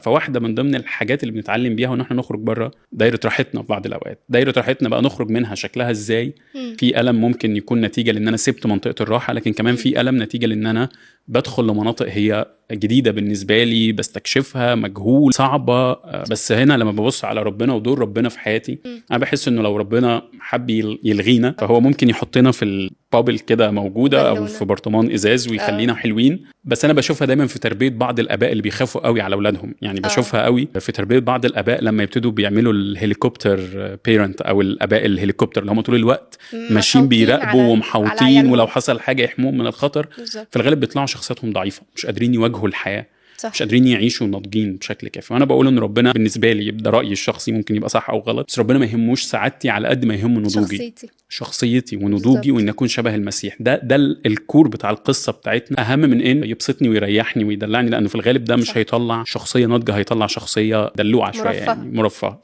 فواحده من ضمن الحاجات اللي بنتعلم بيها ان احنا نخرج بره دايره راحتنا. في بعض الاوقات دايره راحتنا بقى نخرج منها شكلها ازاي؟ في الم ممكن يكون نتيجه لان انا سبت منطقه الراحه، لكن كمان في الم نتيجه لان انا بدخل لمناطق هي جديده بالنسبه لي، بستكشفها، مجهول، صعبه. بس هنا لما ببص على ربنا ودور ربنا في حياتي، انا بحس انه لو ربنا حب يلغينا فهو ممكن يحطنا في البابل كده موجوده، او في برطمان ازاز ويخلينا حلوين. بس انا بشوفها دايما في تربيه بعض الاباء اللي بيخافوا قوي على اولادهم، يعني بشوفها قوي في تربيه بعض الاباء لما يبتدوا بيعملوا الهليكوبتر بيرنت، او الاباء الهليكوبتر اللي هم طول الوقت ماشيين بيراقبوا ومحاوطين، ولو حصل حاجه يحموهم من الخطر. في الغالب بيطلعوا شخصياتهم ضعيفه، مش قادرين يواجهوا الحياه، صح. مش قادرين يعيشوا ناضجين بشكل كافي. وانا بقول ان ربنا بالنسبه لي، ده رايي الشخصي، ممكن يبقى صح او غلط، بس ربنا ما يهموش سعادتي على قد ما يهمه نضوجي، شخصيتي ونضوجي، وان اكون شبه المسيح. ده الكور بتاع القصه بتاعتنا، اهم من ان يبسطني ويريحني ويدلعني، لانه في الغالب ده مش هيطلع شخصيه ناضجه، هيطلع شخصيه دلوعه شويه، يعني مرفهه.